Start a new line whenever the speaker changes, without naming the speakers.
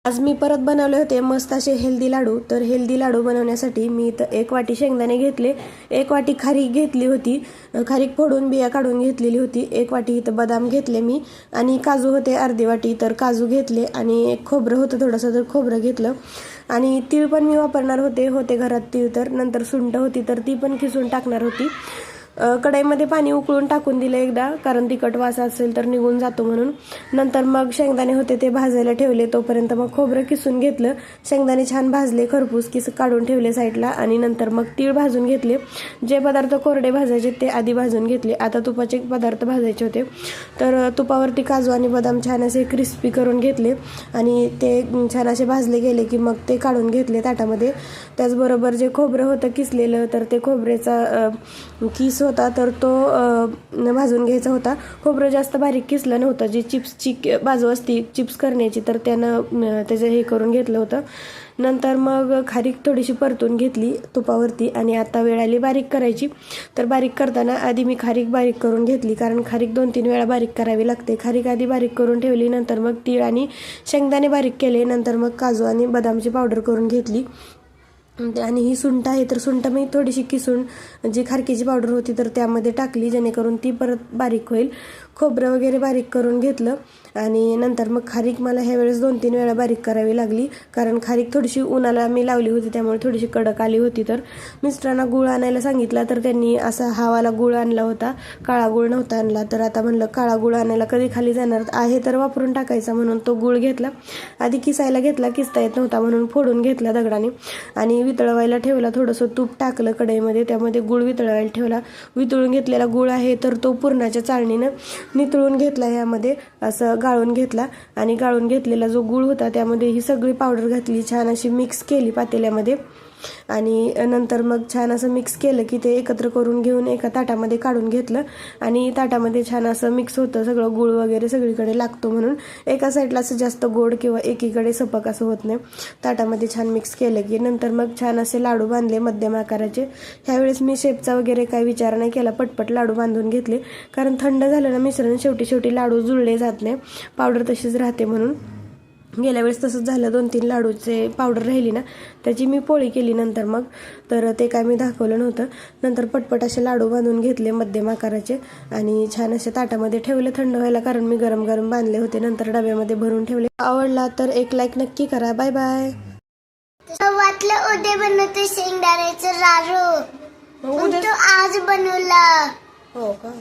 आज मी परत बनवले होते मस्त असे हेल्दी लाडू. तर हेल्दी लाडू बनवण्यासाठी मी इथं 1 वाटी शेंगदाणे घेतले, 1 वाटी खारीक घेतली होती, खारीक फोडून बिया काढून घेतलेली होती, 1 वाटी इथं बदाम घेतले मी, आणि काजू होते अर्धी वाटी, तर काजू घेतले, आणि खोबरं होतं थोडंसं तर खोबरं घेतलं, आणि तीळ पण मी वापरणार होते घरात तीळ. तर नंतर सुंठ होती तर ती पण किसून टाकणार होती. कढईमध्ये पाणी उकळून टाकून दिलं एकदा, कारण तिखट वास असेल तर निघून जातो म्हणून. नंतर मग शेंगदाणे होते ते भाजायला ठेवले. तोपर्यंत मग खोबरं किसून घेतलं, शेंगदाणे छान भाजले, खरपूस किस काढून ठेवले साईडला, आणि नंतर मग तीळ भाजून घेतले. जे पदार्थ कोरडे भाजायचे ते आधी भाजून घेतले. आता तुपाचे पदार्थ भाजायचे होते, तर तुपावरती काजू आणि बदाम छान असे क्रिस्पी करून घेतले, आणि ते छान असे भाजले गेले की मग ते काढून घेतले ताटामध्ये. त्याचबरोबर जे खोबरं होतं किसलेलं, तर ते खोबऱ्याचा किस होता तर तो भाजून घ्यायचा होता. खोबरं जास्त बारीक किसलं नव्हतं. जी चिप्सची बाजू असती चिप्स करण्याची, तर त्यानं त्याचं हे करून घेतलं होतं. नंतर मग खारीक थोडीशी परतून घेतली तुपावरती, आणि आता वेळ आली बारीक करायची. तर बारीक करताना आधी मी खारीक बारीक करून घेतली, कारण खारीक 2-3 वेळा बारीक करावी लागते. खारीक आधी बारीक करून ठेवली, नंतर मग तीळ आणि शेंगदाणे बारीक केले, नंतर मग काजू आणि बदामची पावडर करून घेतली. आणि ही सुंठ आहे, तर सुंठ मी थोडीशी किसून जी खारकीची पावडर होती तर त्यामध्ये टाकली, जेणेकरून ती परत बारीक होईल. खोबरं वगैरे बारीक करून घेतलं, आणि नंतर मग खारीक मला ह्यावेळेस 2-3 वेळा बारीक करावी लागली, कारण खारीक थोडीशी उन्हाला मी लावली होती त्यामुळे थोडीशी कडक आली होती. तर मिस्टरांना गुळ आणायला सांगितला, तर त्यांनी असा हावाला गुळ आणला होता, काळा गुळ नव्हता आणला. तर आता म्हणलं काळा गुळ आणायला कधी खाली जाणार आहे तर वापरून टाकायचा, म्हणून तो गुळ घेतला. आधी किसायला घेतला, किसता येत नव्हता म्हणून फोडून घेतला दगडाने, आणि वितळवायला ठेवला. थोडंसं तूप टाकलं कढईमध्ये, त्यामध्ये गुळ वितळवायला ठेवला. वितळून घेतलेला गुळ आहे तर तो पुरणाच्या चाळणीनं नितळून घेतला, यामध्ये असं गाळून घेतला, आणि गाळून घेतलेला जो गुळ होता त्यामध्ये ही सगळी पावडर घातली, छान अशी मिक्स केली पातेल्यामध्ये. आणि नंतर मग छान असं मिक्स केलं की ते एकत्र करून घेऊन एका ताटामध्ये काढून घेतलं, आणि ताटामध्ये छान असं मिक्स होतं सगळं, गुळ वगैरे सगळीकडे लागतो म्हणून. एका साईडला असं जास्त गोड किंवा एकीकडे सपक असं होत नाही. ताटामध्ये छान मिक्स केलं की नंतर मग छान असे लाडू बांधले मध्यम आकाराचे. ह्यावेळेस मी शेपचा वगैरे काही विचार नाही केला, पटपट लाडू बांधून घेतले, कारण थंड झालं ना मिश्रण शेवटी लाडू जुळले जात नाही, पावडर तशीच राहते म्हणून. गेल्या वेळेस तसंच झालं, 2-3 लाडूचे पावडर राहिली ना, त्याची मी पोळी केली नंतर मग, तर ते काय मी दाखवलं नव्हतं. नंतर पटपट असे लाडू बांधून घेतले मध्यम आकाराचे, आणि छान असे ताटामध्ये ठेवले थंड व्हायला, कारण मी गरम गरम बांधले होते. नंतर डब्यामध्ये भरून ठेवले. आवडला तर एक लाईक नक्की करा. Bye bye.
वाटलं उद्या बनवते शेंगदाण्याचं लाडू, आज बनवला.
हो का?